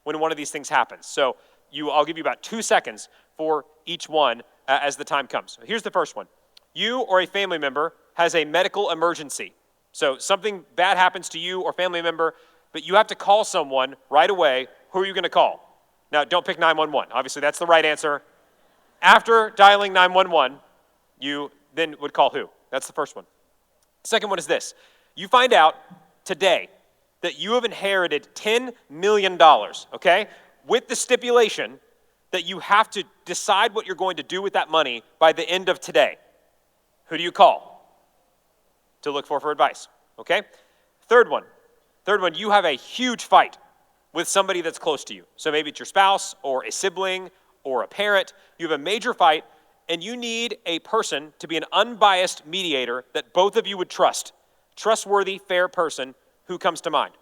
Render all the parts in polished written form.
when one of these things happens. So I'll give you about 2 seconds for each one as the time comes. So here's the first one. You or a family member has a medical emergency. So something bad happens to you or family member, but you have to call someone right away. Who are you going to call? Now, don't pick 911. Obviously, that's the right answer. After dialing 911, you then would call who? That's the first one. Second one is this. You find out today that you have inherited $10 million, okay? With the stipulation that you have to decide what you're going to do with that money by the end of today. Who do you call to look for advice, okay? Third one, you have a huge fight with somebody that's close to you. So maybe it's your spouse or a sibling or a parent. You have a major fight, and you need a person to be an unbiased mediator that both of you would trust. Trustworthy, fair person. Who comes to mind?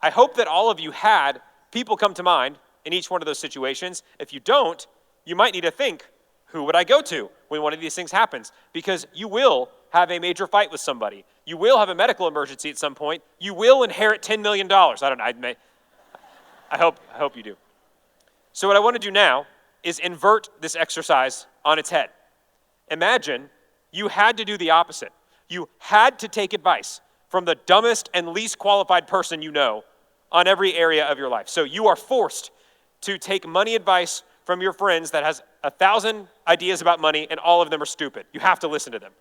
I hope that all of you had people come to mind in each one of those situations. If you don't, you might need to think, who would I go to when one of these things happens? Because you will have a major fight with somebody. You will have a medical emergency at some point. You will inherit $10 million. I don't know. I hope you do. So what I want to do now is invert this exercise on its head. Imagine you had to do the opposite. You had to take advice from the dumbest and least qualified person you know on every area of your life. So you are forced to take money advice from your friends that has 1,000 ideas about money and all of them are stupid. You have to listen to them.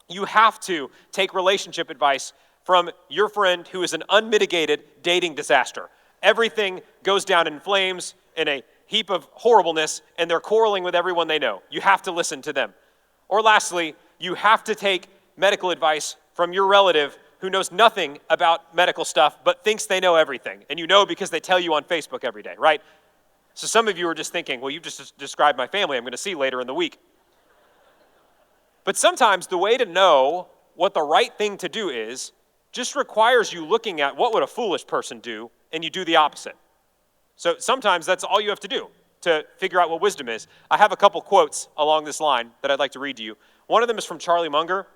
You have to take relationship advice from your friend who is an unmitigated dating disaster. Everything goes down in flames in a heap of horribleness and they're quarreling with everyone they know. You have to listen to them. Or lastly, you have to take medical advice from your relative who knows nothing about medical stuff but thinks they know everything. And you know because they tell you on Facebook every day, right? So some of you are just thinking, well, you've just described my family I'm going to see later in the week. But sometimes the way to know what the right thing to do is just requires you looking at what would a foolish person do, and you do the opposite. So sometimes that's all you have to do to figure out what wisdom is. I have a couple quotes along this line that I'd like to read to you. One of them is from Charlie Munger.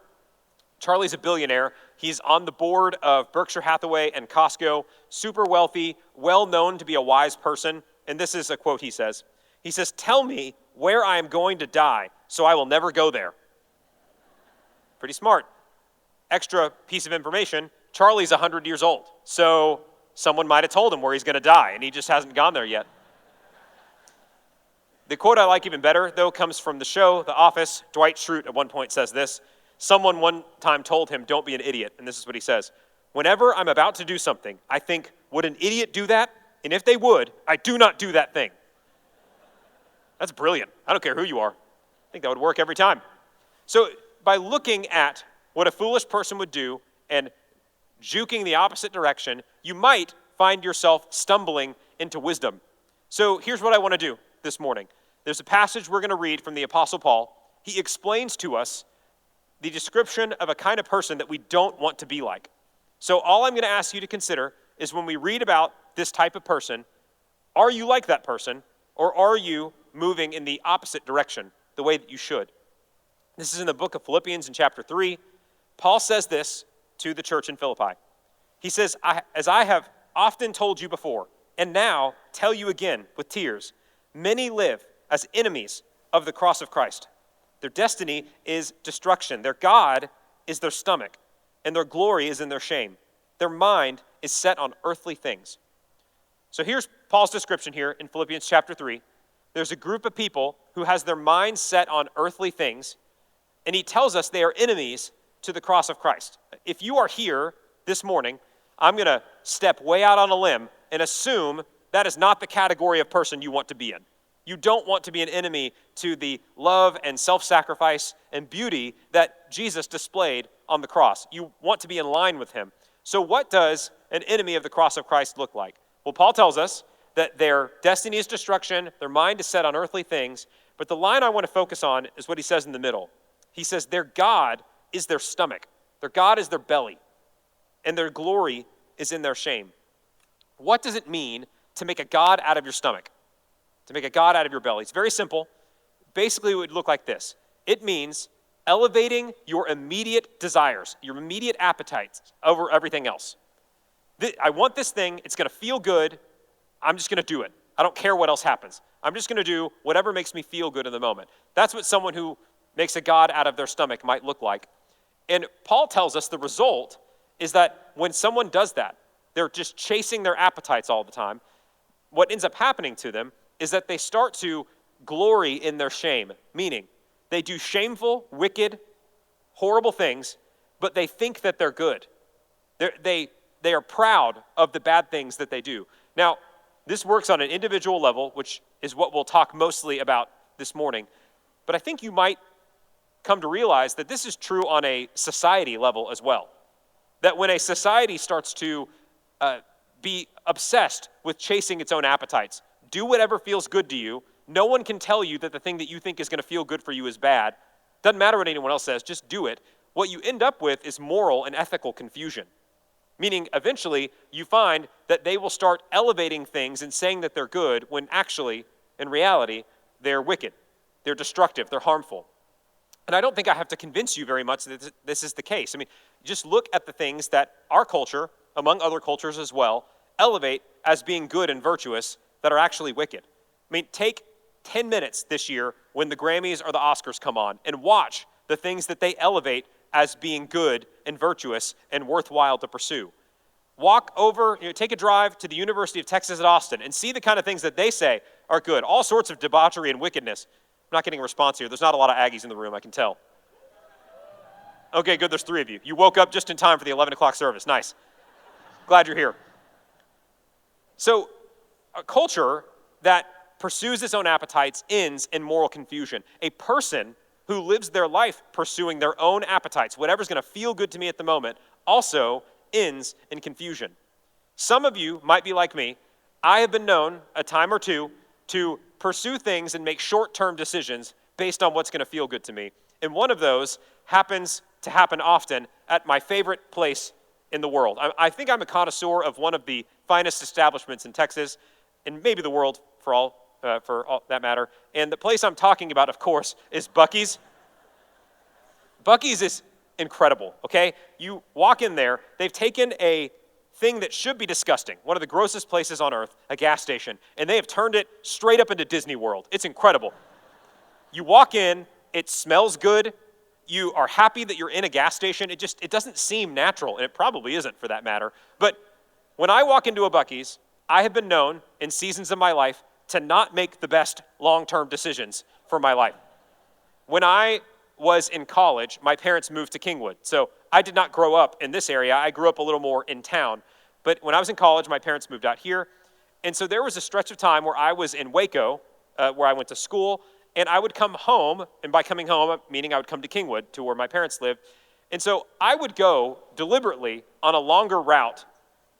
Charlie's a billionaire. He's on the board of Berkshire Hathaway and Costco, super wealthy, well known to be a wise person. And this is a quote he says. He says, "Tell me where I am going to die, so I will never go there." Pretty smart. Extra piece of information, Charlie's 100 years old. So someone might have told him where he's going to die, and he just hasn't gone there yet. The quote I like even better, though, comes from the show, The Office. Dwight Schrute at one point says this. Someone one time told him, "Don't be an idiot." And this is what he says. "Whenever I'm about to do something, I think, would an idiot do that? And if they would, I do not do that thing." That's brilliant. I don't care who you are. I think that would work every time. So by looking at what a foolish person would do and juking the opposite direction, you might find yourself stumbling into wisdom. So here's what I want to do this morning. There's a passage we're going to read from the Apostle Paul. He explains to us the description of a kind of person that we don't want to be like. So all I'm going to ask you to consider is when we read about this type of person, are you like that person, or are you moving in the opposite direction, the way that you should? This is in the book of Philippians in chapter 3. Paul says this to the church in Philippi. He says, "As I have often told you before, and now tell you again with tears, many live as enemies of the cross of Christ. Their destiny is destruction. Their God is their stomach, and their glory is in their shame. Their mind is set on earthly things." So here's Paul's description here in Philippians chapter 3. There's a group of people who has their mind set on earthly things, and he tells us they are enemies to the cross of Christ. If you are here this morning, I'm going to step way out on a limb and assume that is not the category of person you want to be in. You don't want to be an enemy to the love and self-sacrifice and beauty that Jesus displayed on the cross. You want to be in line with him. So what does an enemy of the cross of Christ look like? Well, Paul tells us that their destiny is destruction, their mind is set on earthly things, but the line I want to focus on is what he says in the middle. He says their God is their stomach, their God is their belly, and their glory is in their shame. What does it mean to make a God out of your stomach? To make a God out of your belly? It's very simple. Basically, it would look like this. It means elevating your immediate desires, your immediate appetites over everything else. I want this thing, it's going to feel good, I'm just going to do it. I don't care what else happens. I'm just going to do whatever makes me feel good in the moment. That's what someone who makes a god out of their stomach might look like. And Paul tells us the result is that when someone does that, they're just chasing their appetites all the time. What ends up happening to them is that they start to glory in their shame, meaning they do shameful, wicked, horrible things, but they think that they're good. They are proud of the bad things that they do. Now, this works on an individual level, which is what we'll talk mostly about this morning. But I think you might come to realize that this is true on a society level as well. That when a society starts to be obsessed with chasing its own appetites, do whatever feels good to you, no one can tell you that the thing that you think is going to feel good for you is bad. Doesn't matter what anyone else says, just do it. What you end up with is moral and ethical confusion. Meaning, eventually, you find that they will start elevating things and saying that they're good when actually, in reality, they're wicked. They're destructive. They're harmful. And I don't think I have to convince you very much that this is the case. I mean, just look at the things that our culture, among other cultures as well, elevate as being good and virtuous that are actually wicked. I mean, take 10 minutes this year when the Grammys or the Oscars come on and watch the things that they elevate as being good and virtuous and worthwhile to pursue. Walk over, take a drive to the University of Texas at Austin and see the kind of things that they say are good. All sorts of debauchery and wickedness. I'm not getting a response here. There's not a lot of Aggies in the room, I can tell. Okay, good, there's 3 of you. You woke up just in time for the 11 o'clock service. Nice. Glad you're here. So, a culture that pursues its own appetites ends in moral confusion. A person who lives their life pursuing their own appetites, whatever's going to feel good to me at the moment, also ends in confusion. Some of you might be like me. I have been known a time or two to pursue things and make short-term decisions based on what's going to feel good to me. And one of those happens to happen often at my favorite place in the world. I think I'm a connoisseur of one of the finest establishments in Texas, and maybe the world for all that matter. And the place I'm talking about, of course, is Buc-ee's. Buc-ee's is incredible, okay? You walk in there, they've taken a thing that should be disgusting, one of the grossest places on earth, a gas station, and they have turned it straight up into Disney World. It's incredible. You walk in, it smells good, you are happy that you're in a gas station. It doesn't seem natural, and it probably isn't for that matter. But when I walk into a Buc-ee's, I have been known in seasons of my life to not make the best long-term decisions for my life. When I was in college, my parents moved to Kingwood. So I did not grow up in this area. I grew up a little more in town. But when I was in college, my parents moved out here. And so there was a stretch of time where I was in Waco, where I went to school, and I would come home, and by coming home, meaning I would come to Kingwood, to where my parents lived. And so I would go deliberately on a longer route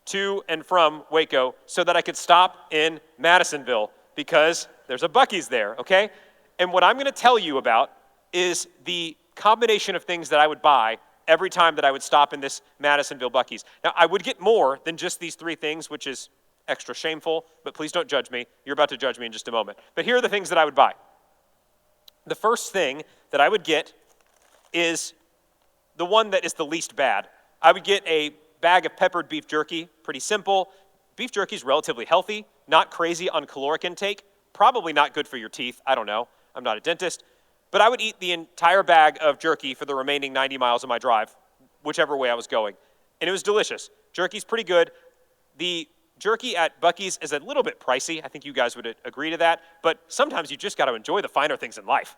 to and from Waco so that I could stop in Madisonville because there's a Buc-ee's there, okay? And what I'm going to tell you about is the combination of things that I would buy every time that I would stop in this Madisonville Buc-ee's. Now, I would get more than just these 3 things, which is extra shameful, but please don't judge me. You're about to judge me in just a moment. But here are the things that I would buy. The first thing that I would get is the one that is the least bad. I would get a bag of peppered beef jerky, pretty simple. Beef jerky is relatively healthy, not crazy on caloric intake, probably not good for your teeth. I don't know. I'm not a dentist. But I would eat the entire bag of jerky for the remaining 90 miles of my drive, whichever way I was going. And it was delicious. Jerky's pretty good. The jerky at Buc-ee's is a little bit pricey. I think you guys would agree to that. But sometimes you just got to enjoy the finer things in life.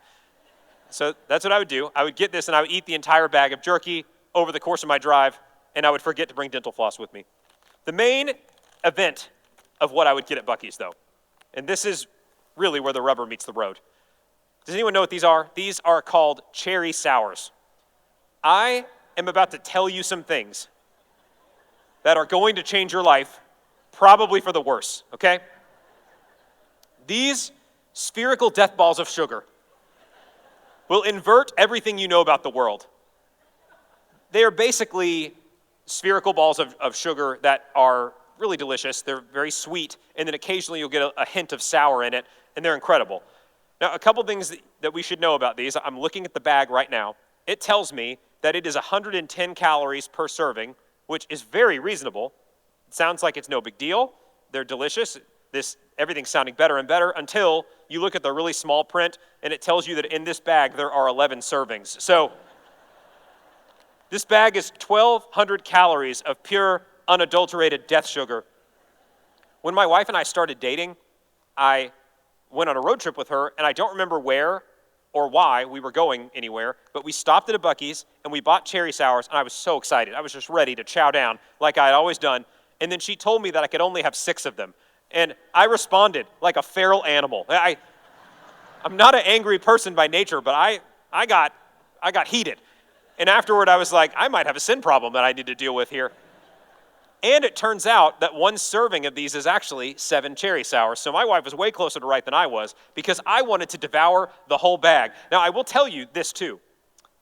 So that's what I would do. I would get this and I would eat the entire bag of jerky over the course of my drive, and I would forget to bring dental floss with me. The main event of what I would get at Buc-ee's, though, and this is really where the rubber meets the road. Does anyone know what these are? These are called cherry sours. I am about to tell you some things that are going to change your life, probably for the worse, okay? These spherical death balls of sugar will invert everything you know about the world. They are basically spherical balls of sugar that are really delicious. They're very sweet, and then occasionally you'll get a hint of sour in it, and they're incredible. Now, a couple things that we should know about these. I'm looking at the bag right now. It tells me that it is 110 calories per serving, which is very reasonable. It sounds like it's no big deal. They're delicious. everything's sounding better and better until you look at the really small print and it tells you that in this bag there are 11 servings. So this bag is 1,200 calories of pure, unadulterated death sugar. When my wife and I started dating, I went on a road trip with her, and I don't remember where or why we were going anywhere, but we stopped at a Buc-ee's, and we bought cherry sours, and I was so excited. I was just ready to chow down like I had always done, and then she told me that I could only have 6 of them, and I responded like a feral animal. I'm not an angry person by nature, but I got heated, and afterward I was like, I might have a sin problem that I need to deal with here. And it turns out that 1 serving of these is actually 7 cherry sours. So my wife was way closer to right than I was because I wanted to devour the whole bag. Now, I will tell you this too.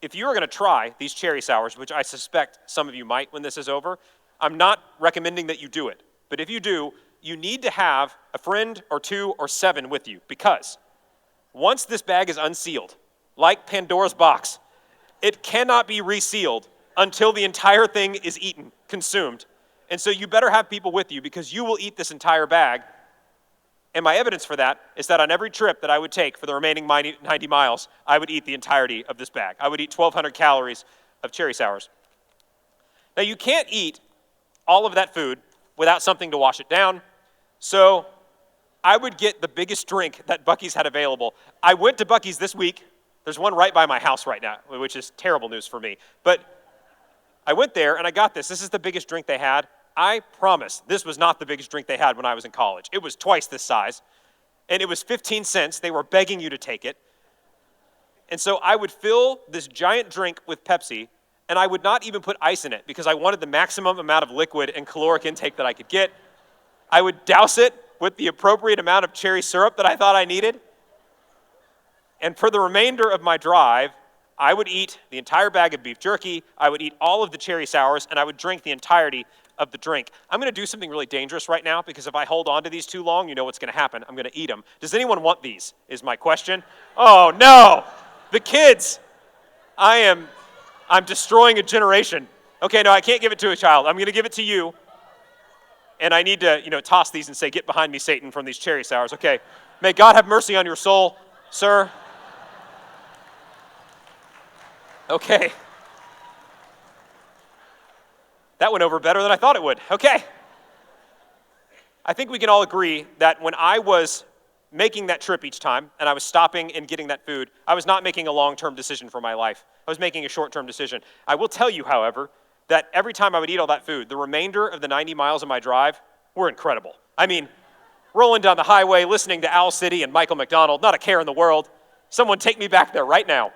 If you are going to try these cherry sours, which I suspect some of you might when this is over, I'm not recommending that you do it. But if you do, you need to have a friend or 2 or 7 with you because once this bag is unsealed, like Pandora's box, it cannot be resealed until the entire thing is eaten, consumed. And so you better have people with you because you will eat this entire bag. And my evidence for that is that on every trip that I would take for the remaining 90 miles, I would eat the entirety of this bag. I would eat 1,200 calories of cherry sours. Now you can't eat all of that food without something to wash it down. So I would get the biggest drink that Buc-ee's had available. I went to Buc-ee's this week. There's one right by my house right now, which is terrible news for me. But I went there and I got this. This is the biggest drink they had. I promise this was not the biggest drink they had when I was in college. It was twice this size, and it was 15 cents. They were begging you to take it. And so I would fill this giant drink with Pepsi, and I would not even put ice in it because I wanted the maximum amount of liquid and caloric intake that I could get. I would douse it with the appropriate amount of cherry syrup that I thought I needed. And for the remainder of my drive, I would eat the entire bag of beef jerky, I would eat all of the cherry sours, and I would drink the entirety of the drink. I'm going to do something really dangerous right now because if I hold on to these too long, you know what's going to happen. I'm going to eat them. Does anyone want these, is my question. Oh, no. The kids. I'm destroying a generation. Okay, no, I can't give it to a child. I'm going to give it to you. And I need to, toss these and say, get behind me, Satan, from these cherry sours. Okay. May God have mercy on your soul, sir. Okay. That went over better than I thought it would. Okay. I think we can all agree that when I was making that trip each time and I was stopping and getting that food, I was not making a long-term decision for my life. I was making a short-term decision. I will tell you, however, that every time I would eat all that food, the remainder of the 90 miles of my drive were incredible. I mean, rolling down the highway, listening to Owl City and Michael McDonald, not a care in the world. Someone take me back there right now.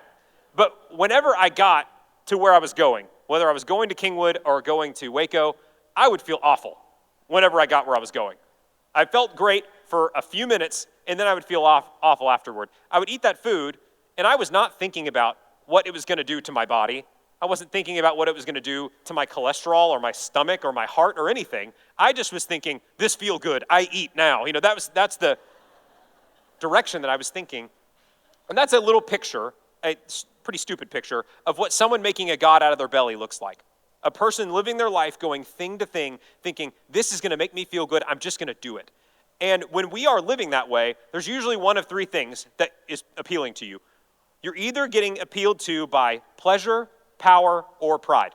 But whenever I got to where I was going, whether I was going to Kingwood or going to Waco, I would feel awful whenever I got where I was going. I felt great for a few minutes, and then I would feel awful afterward. I would eat that food, and I was not thinking about what it was going to do to my body. I wasn't thinking about what it was going to do to my cholesterol or my stomach or my heart or anything. I just was thinking, this feel good, I eat now. That's the direction that I was thinking. And that's a little picture, a pretty stupid picture, of what someone making a god out of their belly looks like. A person living their life going thing to thing, thinking, this is going to make me feel good, I'm just going to do it. And when we are living that way, there's usually one of 3 things that is appealing to you. You're either getting appealed to by pleasure, power, or pride.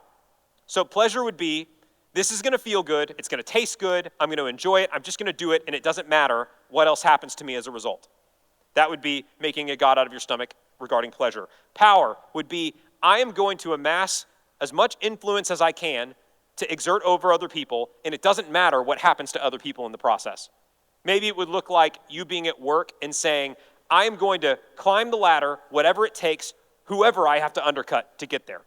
So pleasure would be, this is going to feel good, it's going to taste good, I'm going to enjoy it, I'm just going to do it, and it doesn't matter what else happens to me as a result. That would be making a god out of your stomach regarding pleasure. Power would be, I am going to amass as much influence as I can to exert over other people, and it doesn't matter what happens to other people in the process. Maybe it would look like you being at work and saying, I am going to climb the ladder, whatever it takes, whoever I have to undercut to get there.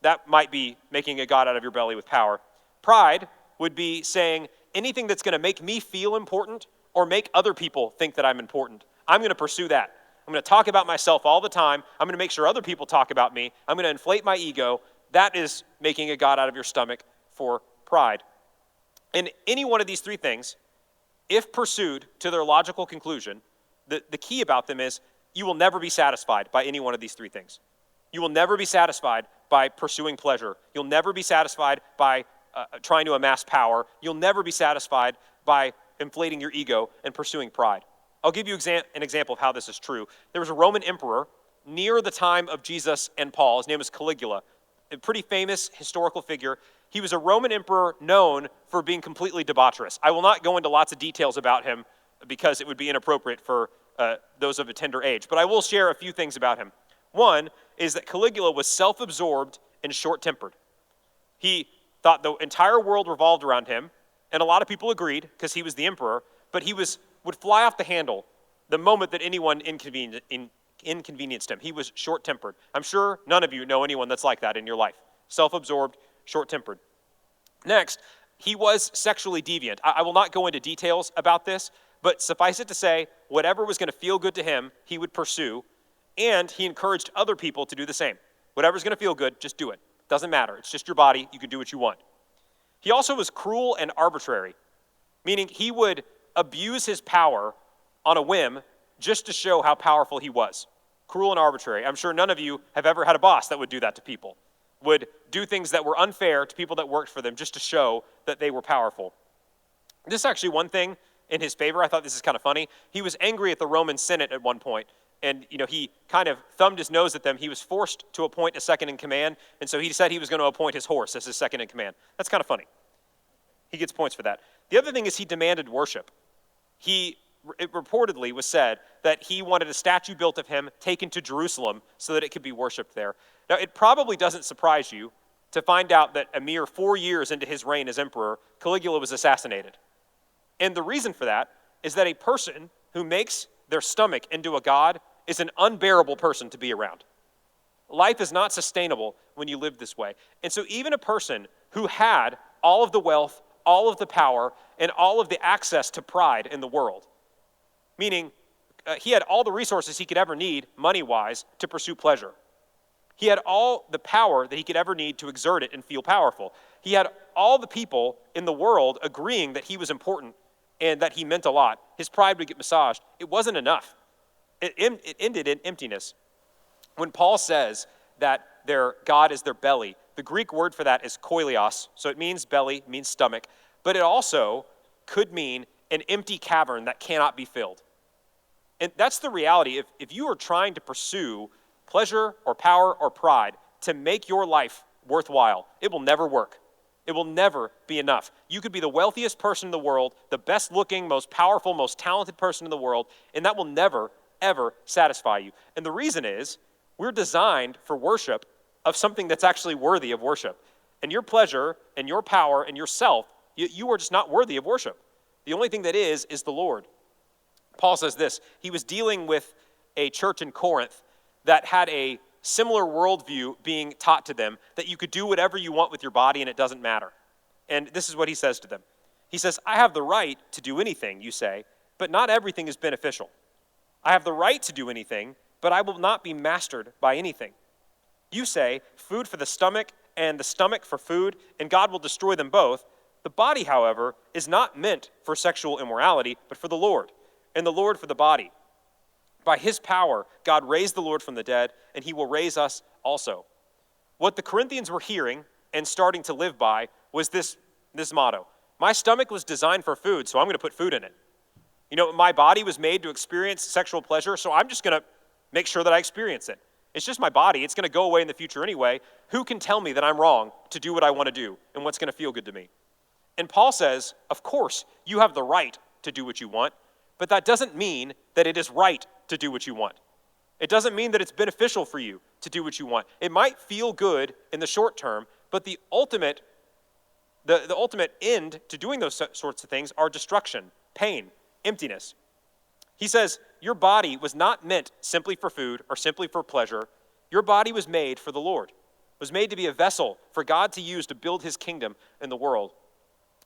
That might be making a god out of your belly with power. Pride would be saying, anything that's going to make me feel important or make other people think that I'm important, I'm going to pursue that. I'm going to talk about myself all the time. I'm going to make sure other people talk about me. I'm going to inflate my ego. That is making a god out of your stomach for pride. And any one of these 3 things, if pursued to their logical conclusion, the key about them is you will never be satisfied by any one of these 3 things. You will never be satisfied by pursuing pleasure. You'll never be satisfied by trying to amass power. You'll never be satisfied by inflating your ego and pursuing pride. I'll give you an example of how this is true. There was a Roman emperor near the time of Jesus and Paul. His name was Caligula, a pretty famous historical figure. He was a Roman emperor known for being completely debaucherous. I will not go into lots of details about him because it would be inappropriate for those of a tender age, but I will share a few things about him. One is that Caligula was self-absorbed and short-tempered. He thought the entire world revolved around him, and a lot of people agreed because he was the emperor, but he would fly off the handle the moment that anyone inconvenienced him. He was short-tempered. I'm sure none of you know anyone that's like that in your life. Self-absorbed, short-tempered. Next, he was sexually deviant. I will not go into details about this, but suffice it to say, whatever was going to feel good to him, he would pursue, and he encouraged other people to do the same. Whatever's going to feel good, just do it. Doesn't matter. It's just your body. You can do what you want. He also was cruel and arbitrary, meaning he would abuse his power on a whim just to show how powerful he was. Cruel and arbitrary. I'm sure none of you have ever had a boss that would do that to people, would do things that were unfair to people that worked for them just to show that they were powerful. This is actually one thing in his favor. I thought this is kind of funny. He was angry at the Roman Senate at one point, and he kind of thumbed his nose at them. He was forced to appoint a second in command, and so he said he was going to appoint his horse as his second in command. That's kind of funny. He gets points for that. The other thing is he demanded worship. It reportedly was said that he wanted a statue built of him taken to Jerusalem so that it could be worshipped there. Now, it probably doesn't surprise you to find out that a mere 4 years into his reign as emperor, Caligula was assassinated. And the reason for that is that a person who makes their stomach into a god is an unbearable person to be around. Life is not sustainable when you live this way. And so even a person who had all of the wealth, all of the power, and all of the access to pride in the world, meaning he had all the resources he could ever need, money-wise, to pursue pleasure. He had all the power that he could ever need to exert it and feel powerful. He had all the people in the world agreeing that he was important and that he meant a lot. His pride would get massaged. It wasn't enough. It ended in emptiness. When Paul says that their God is their belly, the Greek word for that is koilios, so it means belly, means stomach, but it also could mean an empty cavern that cannot be filled. And that's the reality. If you are trying to pursue pleasure or power or pride to make your life worthwhile, it will never work. It will never be enough. You could be the wealthiest person in the world, the best looking, most powerful, most talented person in the world, and that will never, ever satisfy you. And the reason is we're designed for worship of something that's actually worthy of worship. And your pleasure and your power and yourself, you are just not worthy of worship. The only thing that is the Lord. Paul says this. He was dealing with a church in Corinth that had a similar worldview being taught to them, that you could do whatever you want with your body and it doesn't matter. And this is what he says to them. He says, I have the right to do anything, you say, but not everything is beneficial. I have the right to do anything, but I will not be mastered by anything. You say, food for the stomach and the stomach for food, and God will destroy them both. The body, however, is not meant for sexual immorality, but for the Lord, and the Lord for the body. By his power, God raised the Lord from the dead, and he will raise us also. What the Corinthians were hearing and starting to live by was this motto. My stomach was designed for food, so I'm going to put food in it. My body was made to experience sexual pleasure, so I'm just going to make sure that I experience it. It's just my body. It's going to go away in the future anyway. Who can tell me that I'm wrong to do what I want to do and what's going to feel good to me? And Paul says, of course, you have the right to do what you want, but that doesn't mean that it is right to do what you want. It doesn't mean that it's beneficial for you to do what you want. It might feel good in the short term, but the ultimate end to doing those sorts of things are destruction, pain, emptiness. He says, your body was not meant simply for food or simply for pleasure. Your body was made for the Lord. It was made to be a vessel for God to use to build his kingdom in the world.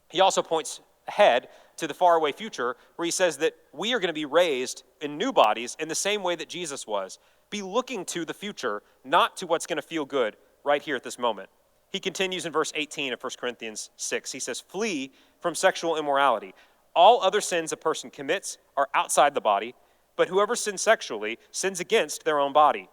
He also points ahead to the faraway future where he says that we are going to be raised in new bodies in the same way that Jesus was. Be looking to the future, not to what's going to feel good right here at this moment. He continues in verse 18 of 1 Corinthians 6. He says, flee from sexual immorality. All other sins a person commits are outside the body, but whoever sins sexually sins against their own body.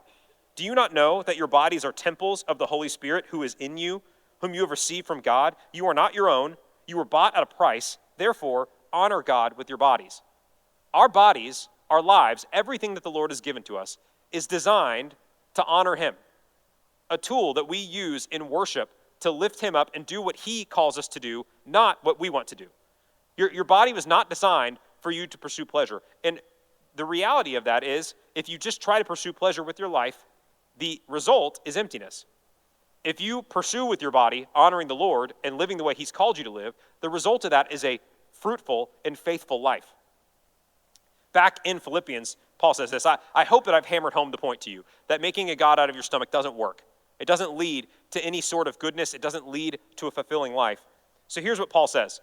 Do you not know that your bodies are temples of the Holy Spirit who is in you, whom you have received from God? You are not your own. You were bought at a price. Therefore, honor God with your bodies. Our bodies, our lives, everything that the Lord has given to us is designed to honor him. A tool that we use in worship to lift him up and do what he calls us to do, not what we want to do. Your body was not designed for you to pursue pleasure. And the reality of that is, if you just try to pursue pleasure with your life, the result is emptiness. If you pursue with your body honoring the Lord and living the way he's called you to live, the result of that is a fruitful and faithful life. Back in Philippians, Paul says this, I hope that I've hammered home the point to you, that making a God out of your stomach doesn't work. It doesn't lead to any sort of goodness. It doesn't lead to a fulfilling life. So here's what Paul says.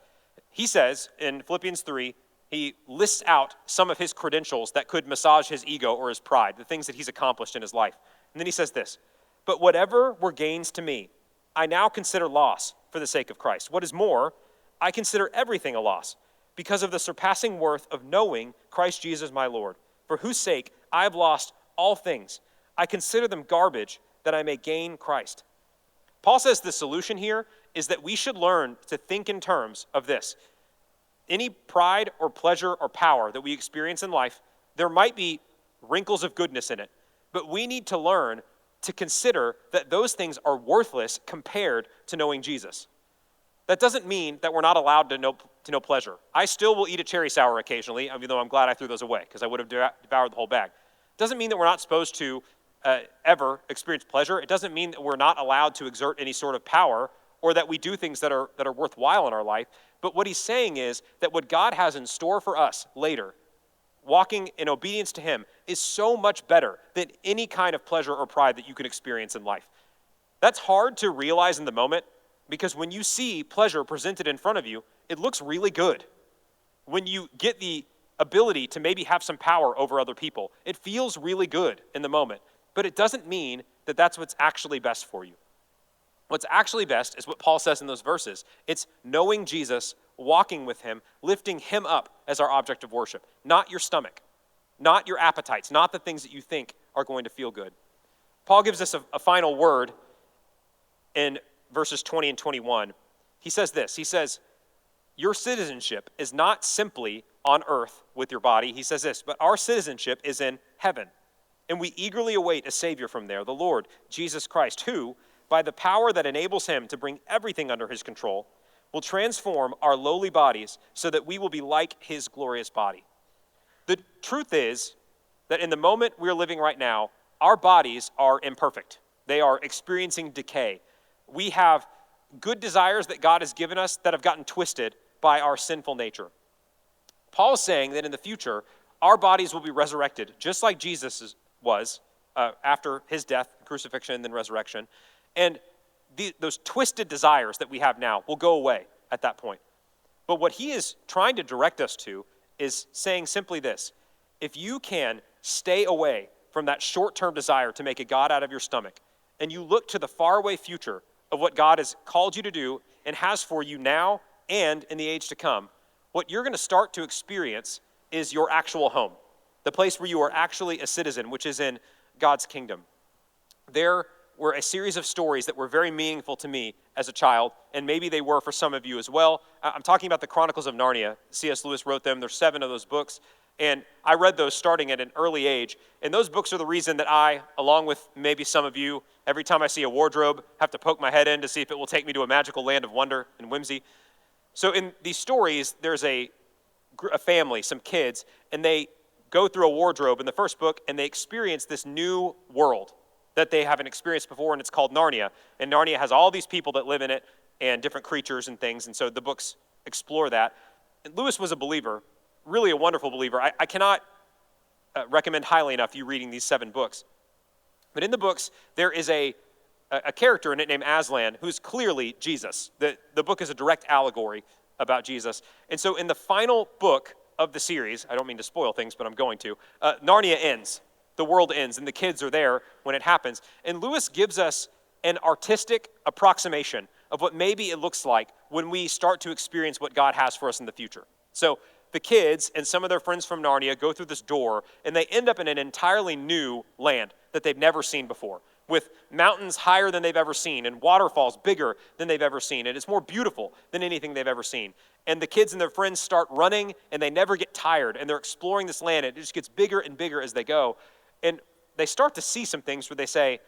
He says in Philippians 3, he lists out some of his credentials that could massage his ego or his pride, the things that he's accomplished in his life. And then he says this, but whatever were gains to me, I now consider loss for the sake of Christ. What is more, I consider everything a loss because of the surpassing worth of knowing Christ Jesus my Lord, for whose sake I have lost all things. I consider them garbage that I may gain Christ. Paul says the solution here is that we should learn to think in terms of this. Any pride or pleasure or power that we experience in life, there might be wrinkles of goodness in it, but we need to learn to consider that those things are worthless compared to knowing Jesus. That doesn't mean that we're not allowed to know pleasure. I still will eat a cherry sour occasionally, even though I'm glad I threw those away because I would have devoured the whole bag. Doesn't mean that we're not supposed to ever experience pleasure. It doesn't mean that we're not allowed to exert any sort of power or that we do things that are worthwhile in our life. But what he's saying is that what God has in store for us later, walking in obedience to him, is so much better than any kind of pleasure or pride that you can experience in life. That's hard to realize in the moment because when you see pleasure presented in front of you, it looks really good. When you get the ability to maybe have some power over other people, it feels really good in the moment. But it doesn't mean that that's what's actually best for you. What's actually best is what Paul says in those verses. It's knowing Jesus, walking with him, lifting him up as our object of worship, not your stomach, not your appetites, not the things that you think are going to feel good. Paul gives us a final word in verses 20 and 21. He says this, he says, your citizenship is not simply on earth with your body. He says this, but our citizenship is in heaven. And we eagerly await a Savior from there, the Lord, Jesus Christ, who, by the power that enables him to bring everything under his control, will transform our lowly bodies so that we will be like his glorious body. The truth is that in the moment we're living right now, our bodies are imperfect. They are experiencing decay. We have good desires that God has given us that have gotten twisted by our sinful nature. Paul is saying that in the future, our bodies will be resurrected, just like Jesus was after his death, crucifixion, and then resurrection. And those twisted desires that we have now will go away at that point. But what he is trying to direct us to is saying simply this. If you can stay away from that short-term desire to make a God out of your stomach, and you look to the faraway future of what God has called you to do and has for you now and in the age to come, what you're going to start to experience is your actual home, the place where you are actually a citizen, which is in God's kingdom. There were a series of stories that were very meaningful to me as a child, and maybe they were for some of you as well. I'm talking about the Chronicles of Narnia. C.S. Lewis wrote them. There's 7 of those books, and I read those starting at an early age, and those books are the reason that I, along with maybe some of you, every time I see a wardrobe, have to poke my head in to see if it will take me to a magical land of wonder and whimsy. So in these stories, there's a family, some kids, and they go through a wardrobe in the first book, and they experience this new world that they haven't experienced before, and it's called Narnia. And Narnia has all these people that live in it and different creatures and things, and so the books explore that. And Lewis was a believer, really a wonderful believer. I cannot recommend highly enough you reading these 7 books. But in the books, there is a character in it named Aslan who's clearly Jesus. The book is a direct allegory about Jesus. And so in the final book of the series, I don't mean to spoil things, but I'm going to, Narnia ends. The world ends, and the kids are there when it happens. And Lewis gives us an artistic approximation of what maybe it looks like when we start to experience what God has for us in the future. So the kids and some of their friends from Narnia go through this door, and they end up in an entirely new land that they've never seen before, with mountains higher than they've ever seen and waterfalls bigger than they've ever seen. And it's more beautiful than anything they've ever seen. And the kids and their friends start running, and they never get tired, and they're exploring this land, and it just gets bigger and bigger as they go. And they start to see some things where they say,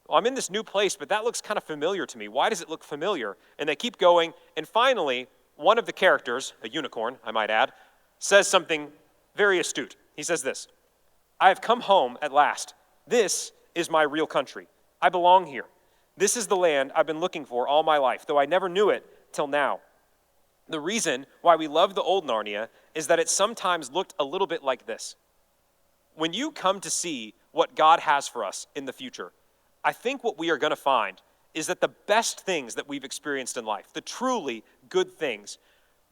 well, I'm in this new place, but that looks kind of familiar to me. Why does it look familiar? And they keep going, and finally, one of the characters, a unicorn, I might add, says something very astute. He says this, I have come home at last. This is my real country. I belong here. This is the land I've been looking for all my life, though I never knew it till now. The reason why we love the old Narnia is that it sometimes looked a little bit like this. When you come to see what God has for us in the future, I think what we are going to find is that the best things that we've experienced in life, the truly good things,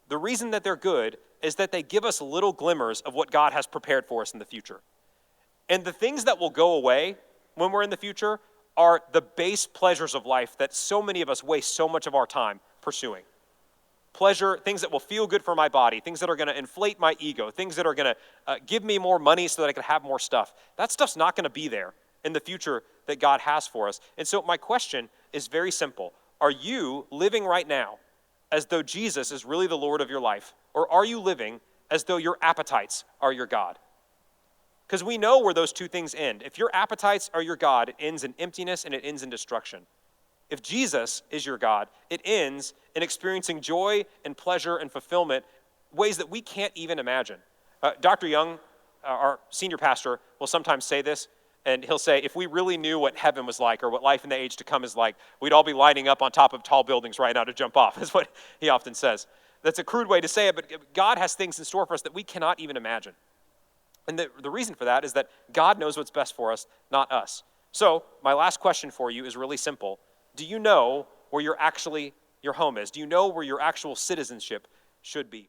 the reason that they're good is that they give us little glimmers of what God has prepared for us in the future. And the things that will go away when we're in the future are the base pleasures of life that so many of us waste so much of our time pursuing. Pleasure, things that will feel good for my body, things that are going to inflate my ego, things that are going to give me more money so that I can have more stuff. That stuff's not going to be there in the future that God has for us. And so my question is very simple. Are you living right now as though Jesus is really the Lord of your life? Or are you living as though your appetites are your God? Because we know where those two things end. If your appetites are your God, it ends in emptiness and it ends in destruction. If Jesus is your God, it ends in experiencing joy and pleasure and fulfillment, ways that we can't even imagine. Dr. Young, our senior pastor, will sometimes say this, and he'll say, if we really knew what heaven was like or what life in the age to come is like, we'd all be lining up on top of tall buildings right now to jump off, is what he often says. That's a crude way to say it, but God has things in store for us that we cannot even imagine. And the reason for that is that God knows what's best for us, not us. So my last question for you is really simple. Do you know where your home is? Do you know where your actual citizenship should be?